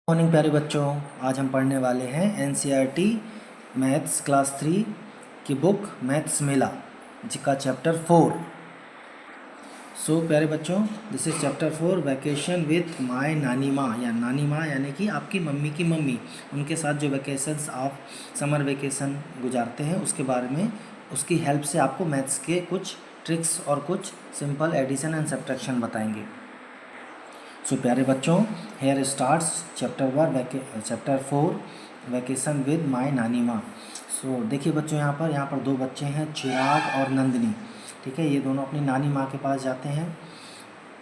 Morning प्यारे बच्चों। आज हम पढ़ने वाले हैं एनसीईआरटी मैथ्स क्लास 3 की बुक मैथ्स मेला जिसका चैप्टर 4। सो प्यारे बच्चों, this is chapter 4 vacation with my Nani माँ या नानी माँ यानी कि आपकी मम्मी की मम्मी। उनके साथ जो वैकेशंस आप समर वैकेशन गुजारते हैं उसके बारे में, उसकी हेल्प से आपको मैथ्स के कुछ ट्रिक्स और कुछ सिंपल एडिशन एंड सब्ट्रैक्शन बताएंगे। सो प्यारे बच्चों, here starts chapter 4 vacation with my Nani Maa. सो देखिए बच्चों, यहाँ पर दो बच्चे हैं, चिराग और नंदिनी। ठीक है, ये दोनों अपनी नानी माँ के पास जाते हैं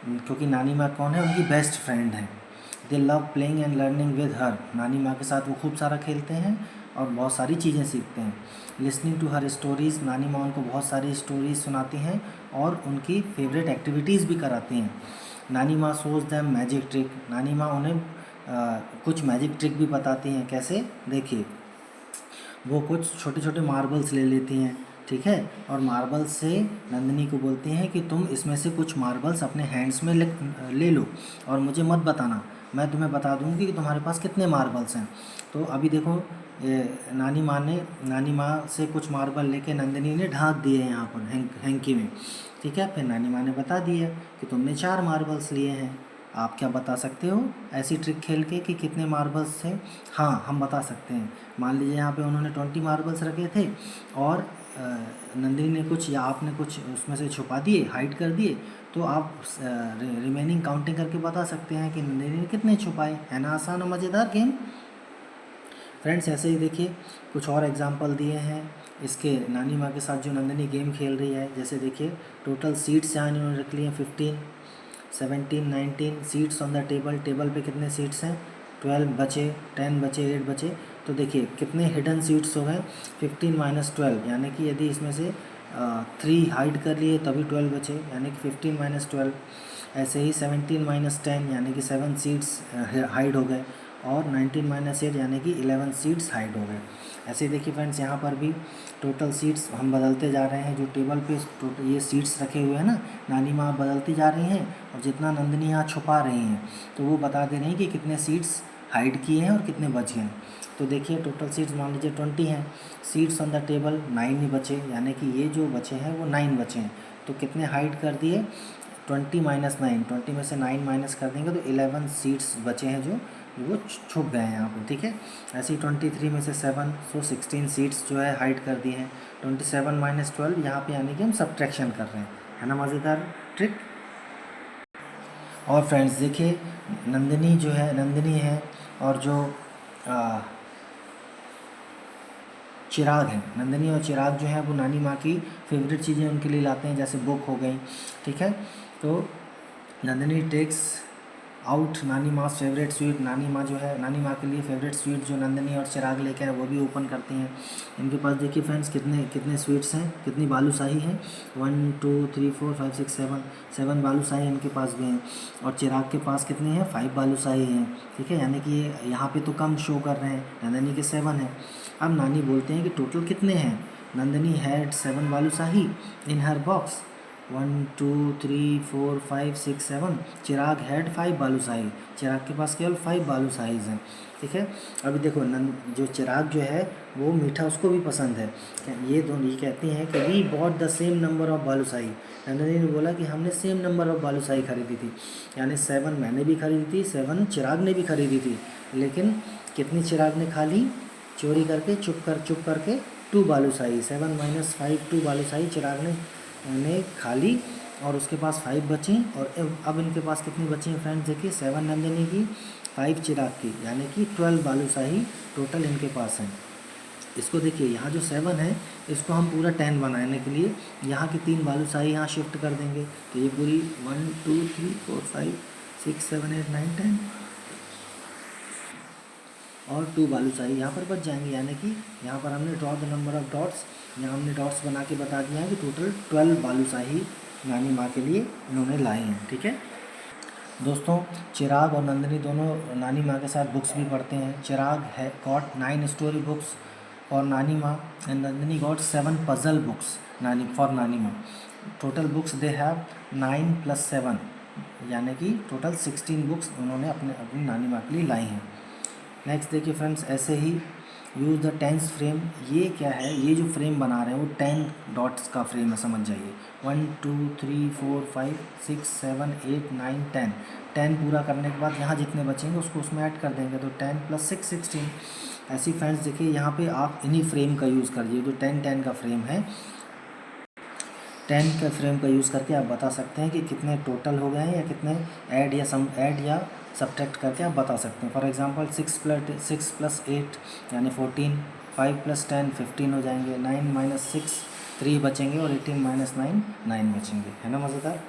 क्योंकि नानी माँ कौन है, उनकी बेस्ट फ्रेंड है। दे love playing and learning with her. नानी माँ के साथ वो खूब सारा खेलते हैं और बहुत सारी चीज़ें सीखते हैं। लिसनिंग टू हर स्टोरीज़, नानी माँ उनको बहुत सारी स्टोरीज़ सुनाती हैं और उनकी फेवरेट एक्टिविटीज़ भी कराती हैं। नानी माँ शोज़ दैम मैजिक ट्रिक, नानी माँ उन्हें कुछ मैजिक ट्रिक भी बताती हैं। कैसे, देखिए, वो कुछ छोटे छोटे मार्बल्स ले लेती हैं, ठीक है, और मार्बल्स से नंदिनी को बोलती हैं कि तुम इसमें से कुछ मार्बल्स अपने हैंड्स में ले लो और मुझे मत बताना, मैं तुम्हें बता दूंगी कि तुम्हारे पास कितने मार्बल्स हैं। तो अभी देखो, नानी माँ से कुछ मार्बल लेके नंदिनी ने ढाँक दिए यहाँ पर हैंकी में। ठीक है, फिर नानी माँ ने बता दिया कि तुमने 4 मार्बल्स लिए हैं। आप क्या बता सकते हो ऐसी ट्रिक खेल के कि कितने मार्बल्स थे? हाँ, हम बता सकते हैं। मान लीजिए यहाँ पे उन्होंने 20 मार्बल्स रखे थे और नंदिनी ने कुछ या आपने कुछ उसमें से छुपा दिए, हाइड कर दिए, तो आप रिमेनिंग काउंटिंग करके बता सकते हैं कि नंदिनी ने कितने छुपाए। है ना आसान और मज़ेदार गेम। फ्रेंड्स, ऐसे ही देखिए कुछ और एग्जांपल दिए हैं इसके नानी माँ के साथ जो नंदिनी गेम खेल रही है। जैसे देखिए, टोटल सीट्स यहाँ इन्होंने रख लिए हैं 15, 17, 19 seats on the table. Table पे कितने सीट्स हैं? 12 बचे, 10 बचे, 8 बचे। तो देखिए कितने हिडन सीट्स हो गए, 15 माइनस 12, यानी कि यदि इसमें से 3 हाइड कर लिए तभी 12 बचे, यानी कि 15 माइनस 12। ऐसे ही 17 माइनस 10 यानी कि 7 सीट्स हाइड हो गए, और 19 माइनस 8 यानी कि 11 सीट्स हाइड हो गए। ऐसे ही देखिए फ्रेंड्स, यहाँ पर भी टोटल सीट्स हम बदलते जा रहे हैं। जो टेबल पे टोटल ये सीट्स रखे हुए हैं ना, नानी माँ बदलती जा रही हैं और जितना नंदिनी यहाँ छुपा रही हैं तो वो बता दे रही हैं कि कितने सीट्स हाइड किए हैं और कितने बच गए। तो देखिए टोटल सीट्स मान लीजिए 20 हैं, सीट्स ऑन द टेबल 9 ही बचे, यानी कि ये जो बचे हैं वो 9 बचे हैं। तो कितने हाइड कर दिए? 20 माइनस 9, 20 में से 9 माइनस कर देंगे तो 11 सीट्स बचे हैं जो वो छुप गए हैं यहाँ पे। ठीक है, ऐसे ही 23 में से 7, सो 16 सीट्स जो है हाइड कर दिए हैं। 27 माइनस 12 यहाँ पे यानी कि हम सब्ट्रैक्शन कर रहे हैं। है ना मज़ेदार ट्रिक। और फ्रेंड्स देखिए, नंदिनी है और जो चिराग हैं, नंदिनी और चिराग जो है वो नानी माँ की फेवरेट चीज़ें उनके लिए लाते हैं, जैसे बुक हो गई। ठीक है, तो नंदिनी टेक्स आउट नानी माँ फेवरेट स्वीट। नानी माँ जो है, नानी माँ के लिए फेवरेट स्वीट जो नंदिनी और चिराग लेकर है वो भी ओपन करती हैं। इनके पास देखिए फ्रेंड्स कितने कितने स्वीट्स हैं, कितनी बालूशाही हैं। 1 2 3 4 5 6 7 बालूशाही इनके पास भी हैं। और चिराग के पास कितने हैं? 5 बालूशाही हैं। ठीक है, यानी कि ये यहाँ पे तो कम शो कर रहे हैं, नंदिनी के 7 हैं। अब नानी बोलते हैं कि टोटल कितने हैं। Nandini had 7 balushahi in her box. 1 2 3 4 5 6 7। Chirag had 5 balushahi, Chirag के पास केवल 5 बालूशाहीज़ हैं। ठीक है, अभी देखो जो चिराग जो है वो मीठा उसको भी पसंद है। ये दोनों ये कहती हैं कि we bought the same number of balushahi. Nandini ने बोला कि हमने सेम नंबर ऑफ बालूशाही खरीदी थी, यानी 7 मैंने भी खरीदी थी, 7 चिराग ने भी खरीदी थी। लेकिन कितनी चिराग ने खा ली? चोरी करके, चुप करके 2 बालूशाही। 7 माइनस 5 2 बालूशाही चिराग ने खा ली और उसके पास 5 बची। और अब इनके पास कितनी बची हैं फ्रेंड्स? देखिए 7 नंदिनी की, 5 चिराग की, यानी कि 12 बालूशाही टोटल इनके पास हैं। इसको देखिए, यहाँ जो 7 है इसको हम पूरा 10 बनाने के लिए यहाँ की 3 बालूशाही यहाँ शिफ्ट कर देंगे। तो ये पूरी 1 2 3 4 5 6 7 8 9 10 और 2 बालूशाही यहाँ पर बच जाएंगे, यानी कि यहाँ पर हमने draw the number of dots, यहाँ हमने डॉट्स बना के बता दिया है कि टोटल 12 बालूशाही नानी माँ के लिए इन्होंने लाए हैं। ठीक है दोस्तों, चिराग और नंदिनी दोनों नानी माँ के साथ बुक्स भी पढ़ते हैं। चिराग है गॉट 9 स्टोरी बुक्स और नानी माँ, and Nandini got 7 puzzle books नानी माँ। टोटल बुक्स दे हैव 9 + 7, यानी कि टोटल 16 बुक्स उन्होंने अपनी नानी माँ के लिए लाई हैं। नेक्स्ट देखिए फ्रेंड्स, ऐसे ही यूज़ द टेंस फ्रेम। ये क्या है, ये जो फ्रेम बना रहे हैं वो 10 डॉट्स का फ्रेम है, समझ जाइए। 1 2 3 4 5 6 7 8 9 10। 10 पूरा करने के बाद यहाँ जितने बचेंगे उसको उसमें ऐड कर देंगे, तो 10 + 6 16। ऐसी फ्रेंड्स देखिए यहाँ पे आप इन्हीं फ्रेम का यूज़ करिए, जो 10 10 का फ्रेम है। 10 के फ्रेम का यूज़ करके आप बता सकते हैं कि कितने टोटल हो गए हैं, या कितने ऐड या सब्ट्रैक्ट करके आप बता सकते हैं। फॉर एग्जांपल 6 + 8 यानी 14, 5 + 10 15 हो जाएंगे, 9 - 6 3 बचेंगे, और 18 - 9 9 बचेंगे, है ना मज़ेदार।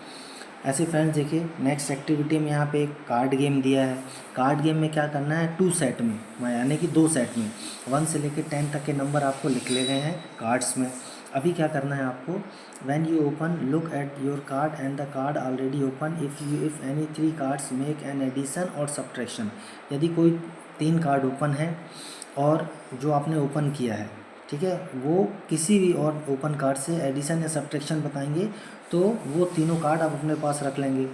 ऐसे फ्रेंड्स देखिए, नेक्स्ट एक्टिविटी में यहाँ पे एक कार्ड गेम दिया है। कार्ड गेम में क्या करना है, 2 सेट में, यानी कि 2 सेट में 1 से लेकर 10 तक के नंबर आपको लिख ले गए हैं कार्ड्स में। अभी क्या करना है आपको, when you open look at your card and the card already open, if any 3 cards make an addition और सब्ट्रैक्शन। यदि कोई 3 कार्ड ओपन है और जो आपने ओपन किया है, ठीक है, वो किसी भी और ओपन कार्ड से एडिशन या सब्ट्रैक्शन बताएंगे, तो वो तीनों कार्ड आप अपने पास रख लेंगे,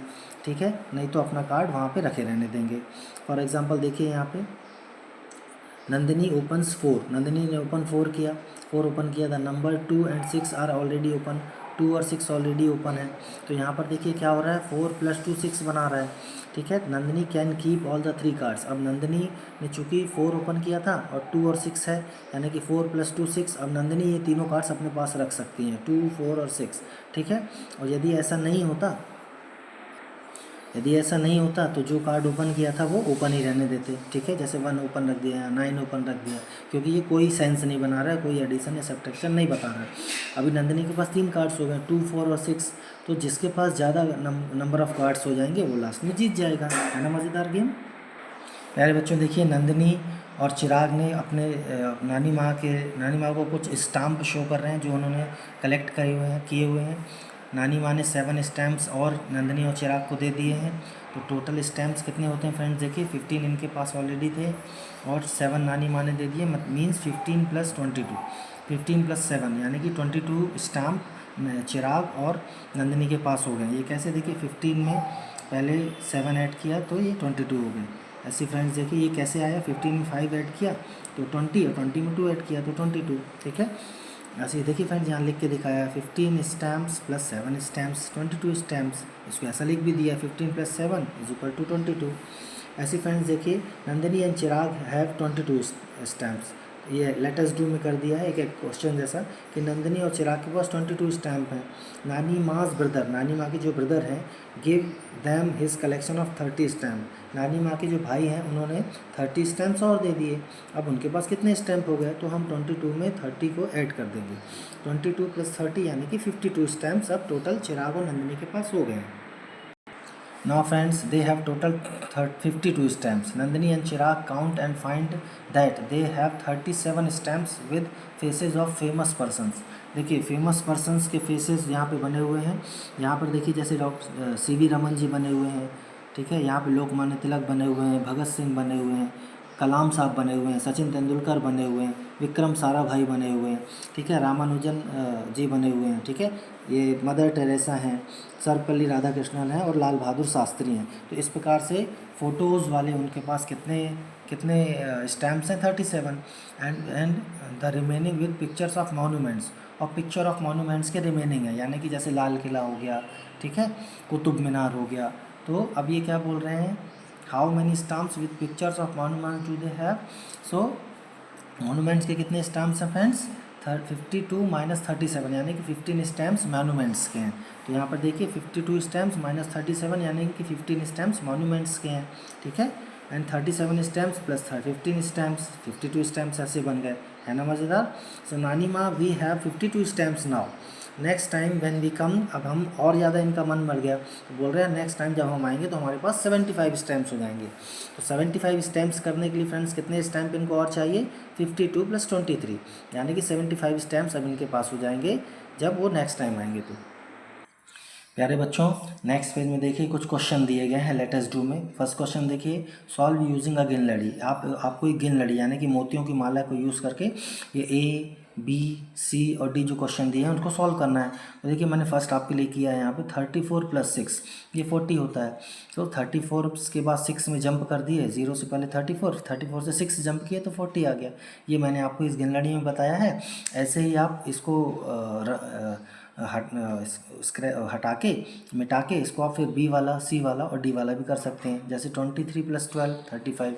ठीक है, नहीं तो अपना कार्ड वहाँ पे रखे रहने देंगे। फॉर एग्जांपल देखिए यहाँ पे नंदिनी ओपन्स 4, नंदिनी ने ओपन 4 ओपन किया, the number 2 and 6 are already open, 2 और 6 ऑलरेडी ओपन है। तो यहाँ पर देखिए क्या हो रहा है, 4 + 2 6 बना रहा है, ठीक है। Nandini can keep all the 3 cards. अब नंदिनी ने चूँकि 4 ओपन किया था और 2 और 6 है, यानी कि 4 + 2 6। अब नंदिनी ये तीनों कार्ड्स अपने पास रख सकती हैं, 2 4 और 6, ठीक है। और यदि ऐसा नहीं होता तो जो कार्ड ओपन किया था वो ओपन ही रहने देते, ठीक है। जैसे 1 ओपन रख दिया, 9 ओपन रख दिया, क्योंकि ये कोई सेंस नहीं बना रहा है, कोई एडिशन या सब्ट्रैक्शन नहीं बता रहा है। अभी नंदिनी के पास 3 कार्ड्स हो गए, 2 4 और 6, तो जिसके पास ज़्यादा नंबर ऑफ़ कार्ड्स हो जाएंगे वो लास्ट में जीत जाएगा, है ना मज़ेदार गेम। प्यारे बच्चों देखिए, नंदिनी और चिराग ने अपने नानी माँ को कुछ स्टाम्प शो कर रहे हैं जो उन्होंने कलेक्ट किए हुए हैं। नानी माँ ने 7 स्टैम्प्स और नंदिनी और चिराग को दे दिए हैं। तो टोटल स्टैम्प्स कितने होते हैं फ्रेंड्स, देखिए 15 इनके पास ऑलरेडी थे और 7 नानी माँ ने दे दिए, मीन्स 15 + 22, 15 + 7 यानी कि 22 स्टाम्प चिराग और नंदिनी के पास हो गए। ये कैसे, देखिए 15 में पहले 7 ऐड किया तो ये 22 हो गए। ऐसे फ्रेंड्स देखिए ये कैसे आया, 15 में 5 ऐड किया तो 20, और 20 में 2 ऐड किया तो 22, ठीक है। ऐसे ही देखिए फ्रेंड्स यहाँ लिख के दिखाया, 15 स्टैम्प्स + 7 स्टैम्प्स 22 स्टैम्प्स। इसको ऐसा लिख भी दिया, 15 + 7 = 22। ऐसे फ्रेंड्स देखिए, Nandini and Chirag have 22 stamps. ये लेट अस डू में कर दिया है एक क्वेश्चन जैसा, कि नंदिनी और चिराग के पास 22 स्टैम्प हैं। नानी माँस ब्रदर, नानी माँ के जो ब्रदर हैं, give them his collection of 30 stamp. नानी माँ के जो भाई हैं उन्होंने 30 स्टैम्प्स और दे दिए। अब उनके पास कितने स्टैम्प हो गए, तो हम 22 में 30 को ऐड कर देंगे, 22 + 30 यानी कि 52 स्टैम्प्स अब टोटल चिराग और नंदिनी के पास हो गए हैं। Now friends, they have total 52 stamps. Nandini and Chirag count and find that they have 37 stamps with faces of famous persons. देखिए फेमस पर्सन्स के फेसेस यहाँ पे बने हुए हैं। यहाँ पर देखिए जैसे डॉक्टर CV रमन जी बने हुए हैं, ठीक है। यहाँ पे लोकमान्य तिलक बने हुए हैं, भगत सिंह बने हुए हैं, कलाम साहब बने हुए हैं, सचिन तेंदुलकर बने हुए हैं, विक्रम साराभाई बने हुए हैं, ठीक है, रामानुजन जी बने हुए हैं, ठीक है। ये मदर टेरेसा हैं, सर्वपल्ली राधाकृष्णन हैं और लाल बहादुर शास्त्री हैं। तो इस प्रकार से फ़ोटोज़ वाले उनके पास कितने कितने स्टैम्प्स हैं, 37। And the remaining with pictures of monuments, और पिक्चर ऑफ मॉन्यूमेंट्स के रिमेनिंग है, यानी कि जैसे लाल किला हो गया, ठीक है, कुतुब मीनार हो गया। तो अब ये क्या बोल रहे हैं, how many stamps with pictures of monuments do they have. So monuments के कितने स्टैम्प्स हैं फ्रेंड्स, 52 - 37 यानी कि 15 स्टैम्प्स मॉन्यूमेंट्स के हैं। तो यहाँ पर देखिए 52 स्टैम्प्स - 37 यानी कि 15 स्टैम्प्स मॉन्यूमेंट्स के हैं, ठीक है। एंड 37 स्टैम्प्स + 15 स्टैम्प्स, 52 स्टैम्प्स ऐसे बन गए, है ना मज़ेदार। So Nani Maa we have 52 stamps now, next time when we come. अब हम और ज़्यादा इनका मन मर गया, तो बोल रहे हैं नेक्स्ट टाइम जब हम आएंगे तो हमारे पास 75 स्टैम्प्स हो जाएंगे। तो 75 स्टैम्प्स करने के लिए फ्रेंड्स कितने स्टैम्प इनको और चाहिए, 52 + 23, यानी कि 75 स्टैम्प्स अब इनके पास हो जाएंगे जब वो नेक्स्ट टाइम आएंगे। तो प्यारे बच्चों, नेक्स्ट पेज में देखिए कुछ क्वेश्चन दिए गए हैं लेट अस डू में। फर्स्ट क्वेश्चन देखिए, सॉल्व यूजिंग अ गिन लड़ी। आपको एक गिन लड़ी यानी कि मोतियों की माला को यूज़ करके ये A बी, सी और डी जो क्वेश्चन दिए हैं उनको सॉल्व करना है। तो देखिए मैंने फर्स्ट आपके लिए किया है यहाँ पे 34 + 6 ये 40 होता है। तो 34 के बाद 6 में जंप कर दिए, 0 से पहले 34 से 6 जंप किए तो 40 आ गया। ये मैंने आपको इस गिनलड़ी में बताया है। ऐसे ही आप इसको हटा के मिटा के इसको आप फिर बी वाला, सी वाला और डी वाला भी कर सकते हैं। जैसे 23 + 12 35,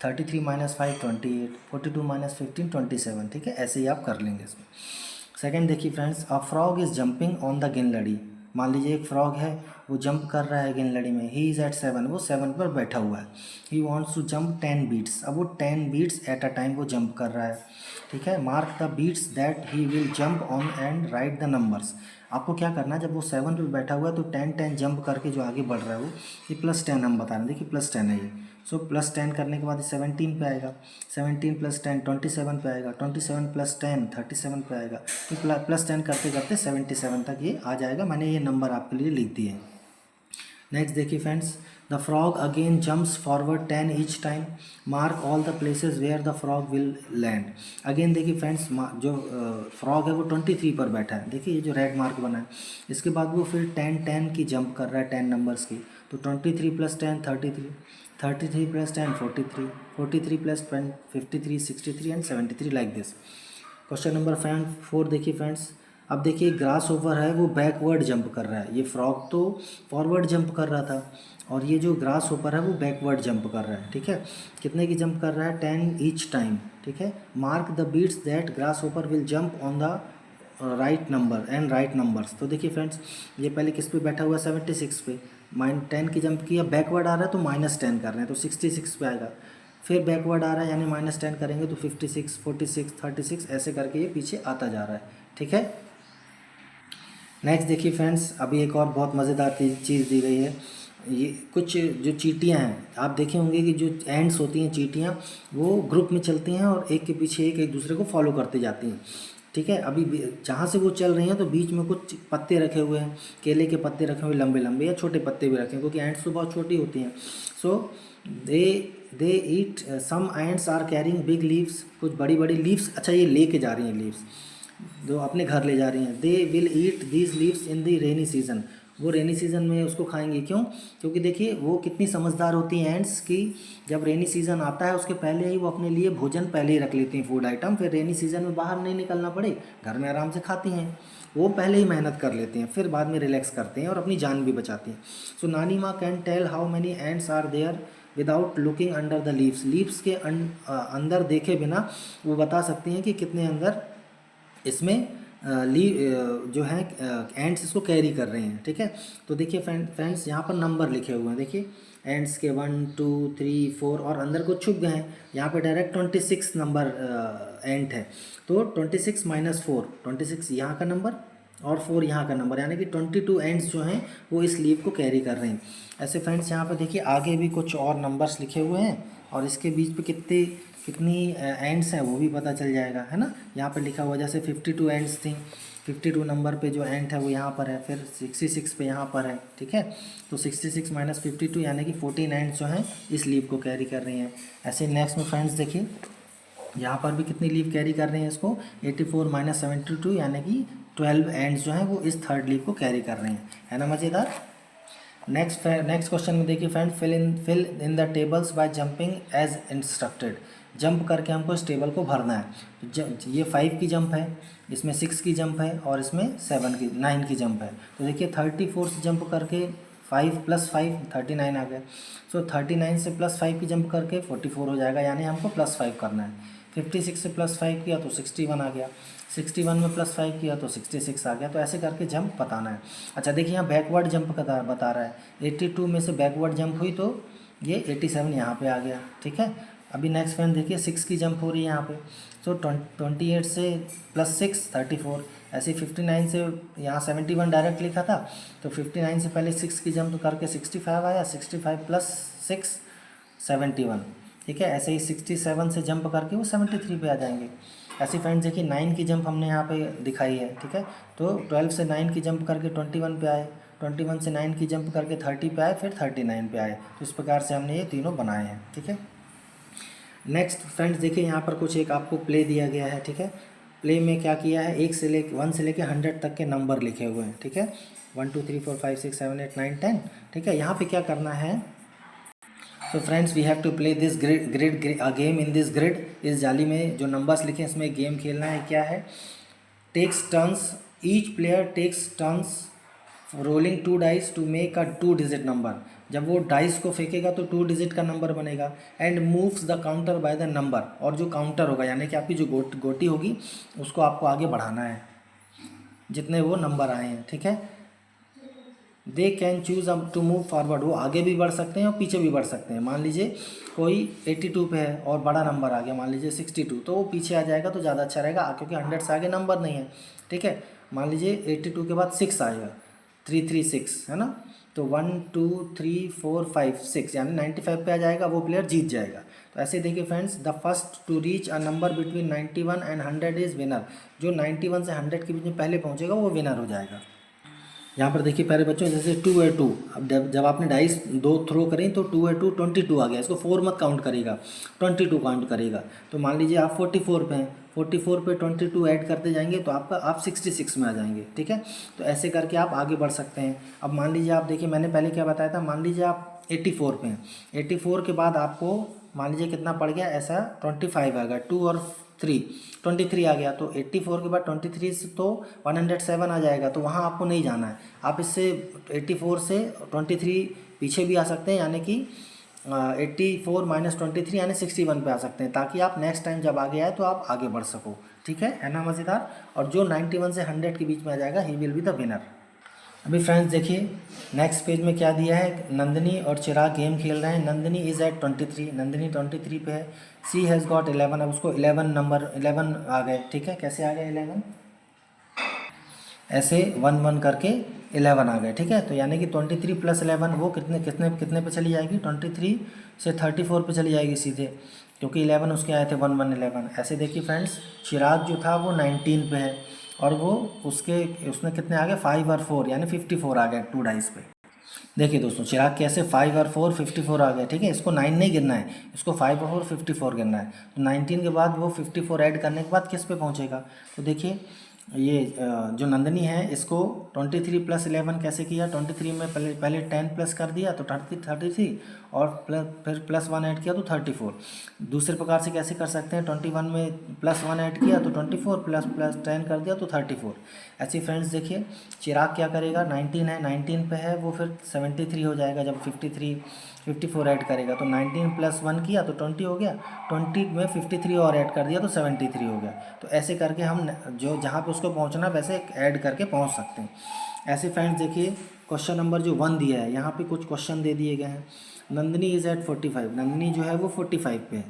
33 - 5 28, 42 - 15 27। ठीक है, ऐसे ही आप कर लेंगे इसमें। सेकंड देखिए friends, a frog is jumping on the गिनलड़ी। मान लीजिए एक फ्रॉग है, वो जंप कर रहा है गिनलड़ी में। ही इज़ एट 7, वो 7 पर बैठा हुआ है। He wants to jump 10 beats. अब वो 10 बीट्स एट अ टाइम वो जंप कर रहा है। ठीक है, mark the beats that he will jump on and write the numbers. आपको क्या करना है, जब वो 7 पे बैठा हुआ है तो 10 जंप करके जो आगे बढ़ रहा है वो, ये +10 हम बता रहे हैं। देखिए +10 है ये। सो +10 करने के बाद 17 पे आएगा, 17 + 10 27 पे आएगा, 27 + 10 37 पे आएगा। तो +10 करते करते 77 तक ये आ जाएगा। मैंने ये नंबर आपके लिए लिख दिए। नेक्स्ट देखिए friends, the frog again jumps forward 10 each time. Mark all the places where the frog will land. Again देखिए फ्रेंड्स, जो फ्रॉग है वो 23 पर बैठा है। देखिए ये जो रेड मार्क बना है, इसके बाद वो फिर 10 की जंप कर रहा है, 10 नंबर्स की। तो 23 + 10 33, 33 + 10 43, 43 + 10 53, 63 and 73 like this. Question number 4 देखिए फ्रेंड्स, अब देखिए ग्रास ओवर है वो बैकवर्ड जंप कर रहा है। ये फ्रॉग तो फॉरवर्ड जंप कर रहा था और ये जो ग्रास ओवर है वो बैकवर्ड जंप कर रहा है। ठीक है, कितने की जंप कर रहा है, 10 ईच टाइम। ठीक है, mark the beats that grasshopper will jump on the write number and write numbers. तो देखिए फ्रेंड्स, ये पहले किस पे बैठा हुआ है, 76 पे। -10 की जंप किया, बैकवर्ड आ रहा है तो -10 कर रहे हैं तो 66 पे आएगा। फिर बैकवर्ड आ रहा है यानी -10 करेंगे तो 56 46 36 ऐसे करके ये पीछे आता जा रहा है। ठीक है, नेक्स्ट देखिए फ्रेंड्स, अभी एक और बहुत मज़ेदार चीज़ दी गई है। ये कुछ जो चींटियां हैं, आप देखे होंगे कि जो एंड्स होती हैं चींटियां, वो ग्रुप में चलती हैं और एक के पीछे एक दूसरे को फॉलो करते जाती हैं। ठीक है, अभी जहाँ से वो चल रही हैं तो बीच में कुछ पत्ते रखे हुए हैं, केले के पत्ते रखे हुए लंबे लंबे या छोटे पत्ते भी रखे हैं, क्योंकि एंड्स तो बहुत छोटी होती हैं। So they they eat, some ants are carrying big leaves. कुछ बड़ी बड़ी लीव्स, अच्छा ये लेके जा रही हैं लीव्स, जो अपने घर ले जा रही हैं। They will eat these leaves in the rainy season. वो रेनी सीजन में उसको खाएंगे। क्यों? क्योंकि देखिए वो कितनी समझदार होती हैं एंड्स की, जब रेनी सीजन आता है उसके पहले ही वो अपने लिए भोजन पहले ही रख लेती हैं, फूड आइटम, फिर रेनी सीजन में बाहर नहीं निकलना पड़े, घर में आराम से खाती हैं। वो पहले ही मेहनत कर लेते हैं, फिर बाद में रिलैक्स करते हैं और अपनी जान भी बचाती हैं। So Nani Maa can tell how many ends are there without looking under the leaves. Leaves के अंदर देखे बिना वो बता सकती हैं कि कितने अंदर इसमें जो है एंड्स इसको कैरी कर रहे हैं। ठीक है, तो देखिए फ्रेंड्स यहाँ पर नंबर लिखे हुए हैं। देखिए एंड्स के 1 2 3 4 और अंदर को छुप गए हैं। यहाँ पे डायरेक्ट 26 नंबर एंड है। तो 26 - 4, 26 यहाँ का नंबर और 4 यहाँ का नंबर, यानी कि 22 एंड्स जो हैं वो इस लीव को कैरी कर रहे हैं। ऐसे फ्रेंड्स यहाँ पर देखिए आगे भी कुछ और नंबर्स लिखे हुए हैं और इसके बीच पे कितनी एंड्स हैं वो भी पता चल जाएगा, है ना। यहाँ पे लिखा हुआ जैसे 52 एंड्स थी, 52 नंबर पे जो एंड है वो यहाँ पर है, फिर 66 पे यहाँ पर है। ठीक है, तो 66 - 52 यानी कि 14 एंड्स जो हैं इस लीव को कैरी कर रही हैं। ऐसे नेक्स्ट में फ्रेंड्स देखिए यहाँ पर भी कितनी लीव कैरी कर रहे हैं इसको, 84 - 72 यानी कि 12 एंड्स जो हैं वो इस थर्ड लीव को कैरी कर रहे हैं, है ना मज़ेदार। नेक्स्ट क्वेश्चन में देखिए friend, fill in the tables by jumping as instructed. Jump करके हमको इस टेबल को भरना है। ये 5 की जंप है, इसमें 6 की जंप है और इसमें 9 की जंप है। तो देखिए 34 से जंप करके 5 + 5 39 आ गया। सो 39 से +5 की जंप करके 44 हो जाएगा, यानी हमको +5 करना है। 56 से +5 किया तो 61 आ गया, 61 में +5 किया तो 66 आ गया। तो ऐसे करके जंप बताना है। अच्छा देखिए यहाँ बैकवर्ड जंप बता रहा है, 82 में से बैकवर्ड जंप हुई तो ये 87 यहाँ पे आ गया। ठीक है, अभी नेक्स्ट फ्रेंड देखिए 6 की जंप हो रही है यहाँ पे। सो 28 से +6 34, ऐसे 59 से यहाँ 71 डायरेक्ट लिखा था तो 59 से पहले 6 की जंप करके 65 आया, 65 + 6 71। ठीक है, ऐसे ही 67 से जंप करके वो 73 पे आ जाएंगे। ऐसे फ्रेंड्स देखिए 9 की जंप हमने यहाँ पे दिखाई है। ठीक है, तो 12 से 9 की जंप करके 21 पे आए, 21 से 9 की जंप करके 30 पे आए, फिर 39 पे आए। तो इस प्रकार से हमने ये तीनों बनाए हैं। ठीक है, नेक्स्ट फ्रेंड्स देखिए यहाँ पर कुछ एक आपको प्ले दिया गया है। ठीक है, प्ले में क्या किया है, 1 से लेके 100 तक के नंबर लिखे हुए हैं, ठीक है, 1 2 3 4 5 6 7 8 9 10, ठीक है। यहाँ पे क्या करना है, so friends we have to play this grid game in this grid. इस जाली में जो नंबर्स लिखे हैं इसमें गेम खेलना है। क्या है, takes turns, each player takes turns rolling 2 dice to make a 2 digit number. जब वो डाइस को फेंकेगा तो 2 डिजिट का नंबर बनेगा। And moves the counter by the number, और जो काउंटर होगा यानी कि आपकी जो गोटी होगी उसको आपको आगे बढ़ाना है जितने वो नंबर आए हैं, ठीक है। They can choose up to move forward, वो आगे भी बढ़ सकते हैं और पीछे भी बढ़ सकते हैं। मान लीजिए कोई 82 पे है और बड़ा नंबर आ गया, मान लीजिए 62, तो वो पीछे आ जाएगा तो ज़्यादा अच्छा रहेगा, क्योंकि 100 से आगे नंबर नहीं है, ठीक है। मान लीजिए 82 के बाद 6 आएगा, 336 है ना, तो 1 2 3 4 5 6 यानी 95 पे आ जाएगा, वो प्लेयर जीत जाएगा। तो ऐसे देखिए friends, the first to reach a number between 91 and 100 is winner. जो 91 से 100 के बीच में पहले पहुँचेगा वो विनर हो जाएगा। यहाँ पर देखिए प्यारे बच्चों, जैसे 2 है 2, अब जब आपने डाइस 2 थ्रो करें तो 2 है 2 22 आ गया, इसको 4 मत काउंट करेगा, 22 काउंट करेगा। तो मान लीजिए आप 44 पे हैं, 44 पे 22 ऐड करते जाएंगे तो आप 66 में आ जाएंगे, ठीक है। तो ऐसे करके आप आगे बढ़ सकते हैं। अब मान लीजिए आप देखिए, मैंने पहले क्या बताया था, मान लीजिए आप 84 पे हैं, 84 के बाद आपको मान लीजिए कितना पड़ गया, ऐसा 25 आ गया, 2 और 3 23 आ गया, तो 84 के बाद 23 से तो 107 आ जाएगा, तो वहाँ आपको नहीं जाना है। आप इससे 84 से 23 पीछे भी आ सकते हैं, यानी कि 84 माइनस 23 यानी 61 पे आ सकते हैं, ताकि आप नेक्स्ट टाइम जब आगे आए तो आप आगे बढ़ सको, ठीक है ना मज़ेदार। और जो 91 से 100 के बीच में आ जाएगा he will be the winner. अभी फ्रेंड्स देखिए नेक्स्ट पेज में क्या दिया है, नंदिनी और चिराग गेम खेल रहे हैं। नंदिनी इज़ एट 23, नंदिनी 23 पे है। सी हैज़ गॉट 11, अब उसको 11 आ गए, ठीक है। कैसे आ गए 11, ऐसे 1 1 करके 11 आ गए, ठीक है। तो यानी कि 23 प्लस 11 वो कितने कितने कितने पे चली जाएगी, 23 से 34 पे चली जाएगी सीधे, क्योंकि 11 उसके आए थे 1 1 11। ऐसे देखिए फ्रेंड्स, चिराग जो था वो 19 पे है, और वो उसने कितने आ गए, 5 और 4 यानी 54 आ गए 2 डाइस पे। देखिए दोस्तों, चिराग कैसे 5 और 4 54 आ गए, ठीक है। इसको 9 नहीं गिनना है, इसको 5 और 54 गिनना है। तो 19 के बाद वो 54 ऐड करने के बाद किस पे पहुंचेगा, तो देखिए ये जो नंदिनी है इसको 23 प्लस 11 कैसे किया, 23 में पहले 10 प्लस कर दिया तो 33, और फिर प्लस 1 ऐड किया तो 34। दूसरे प्रकार से कैसे कर सकते हैं, 21 में प्लस 1 ऐड किया तो 24, प्लस 10 कर दिया तो 34। ऐसे फ्रेंड्स देखिए, चिराग क्या करेगा, 19 है, 19 पे है, वो फिर 73 हो जाएगा जब 54 ऐड करेगा, तो 19 प्लस 1 किया तो 20 हो गया, 20 में 53 और ऐड कर दिया तो 73 हो गया। तो ऐसे करके हम जो जहाँ पे उसको पहुँचना वैसे ऐड करके पहुँच सकते हैं। ऐसे फ्रेंड्स देखिए, क्वेश्चन नंबर जो 1 दिया है, यहाँ पे कुछ क्वेश्चन दे दिए गए हैं। नंदिनी इज़ एट 45, नंदिनी जो है वो 45 पे है।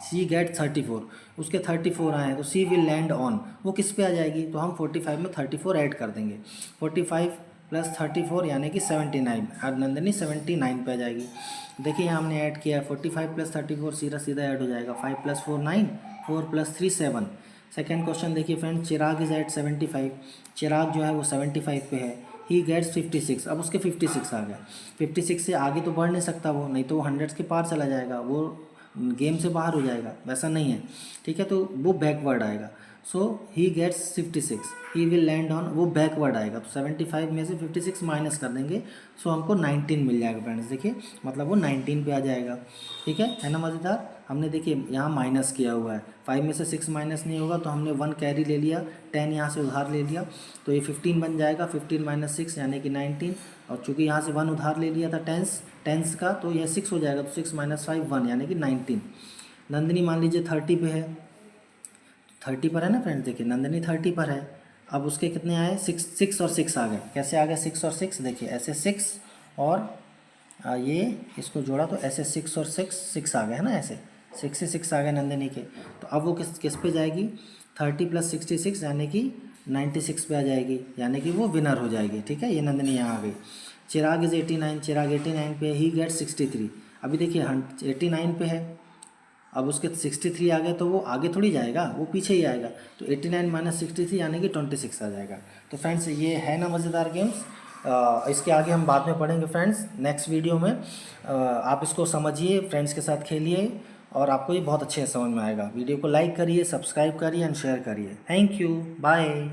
सी गेट 34, उसके 34 आए हैं, तो सी विल लैंड ऑन, वो किस पे आ जाएगी, तो हम 45 में 34 ऐड कर देंगे, 45 प्लस 34 यानी कि 79, और नंदिनी 79 पे आ जाएगी। देखिए यहाँ हमने ऐड किया है 45 प्लस 34 सीधा सीधा ऐड हो जाएगा, 5 प्लस 4 9, 4 प्लस 3 7। सेकेंड क्वेश्चन देखिए फ्रेंड्स, चिराग इज़ एट 75, चिराग जो है वो 75 पे है। ही गेट्स 56, अब उसके 56 आ गया, 56 से आगे तो बढ़ नहीं सकता वो, नहीं तो वो 100 के पार चला जाएगा, वो गेम से बाहर हो जाएगा, वैसा नहीं है, ठीक है। तो वो बैकवर्ड आएगा, so he gets 56, he will land on, वो बैकवर्ड आएगा, तो 75 में से 56 माइनस कर देंगे, सो हमको 19 मिल जाएगा फ्रेंड्स। देखिए मतलब वो 19 पे आ जाएगा, ठीक है ना मज़ेदार। हमने देखिए यहाँ माइनस किया हुआ है, 5 में से 6 माइनस नहीं होगा, तो हमने 1 कैरी ले लिया, 10 यहाँ से उधार ले लिया, तो ये 15 बन जाएगा, 15 माइनस 6 यानी कि 19, और चूँकि यहाँ से 1 उधार ले लिया था टेंस का, तो यह 6 हो जाएगा, तो 6 माइनस 5 1 यानी कि 19। नंदिनी मान लीजिए 30 पे है, 30 पर है ना फ्रेंड्स, देखिए नंदिनी 30 पर है। अब उसके कितने आए, 6 और 6 आ गए, कैसे आ गए 6 और 6, देखिए ऐसे 6 और ये इसको जोड़ा तो ऐसे 6 और 6 आ गए, है ना, ऐसे 6 से 6 आ गए नंदिनी के। तो अब वो किस पे जाएगी, 30 प्लस 66 यानी कि 96 पे आ जाएगी, यानी कि वो विनर हो जाएगी, ठीक है। ये नंदिनी यहाँ आ गई। चिराग इज़ 89, चिराग 89 पे, ही गेट 63। अभी देखिए 89 पे है, अब उसके 63 आ गए, तो वो आगे थोड़ी जाएगा, वो पीछे ही आएगा, तो 89 माइनस 63 यानी कि 26 आ जाएगा। तो फ्रेंड्स ये है ना मज़ेदार गेम्स। इसके आगे हम बाद में पढ़ेंगे फ्रेंड्स नेक्स्ट वीडियो में। आप इसको समझिए, फ्रेंड्स के साथ खेलिए, और आपको ये बहुत अच्छे से समझ में आएगा। वीडियो को लाइक करिए, सब्सक्राइब करिए एंड शेयर करिए। Thank you, bye.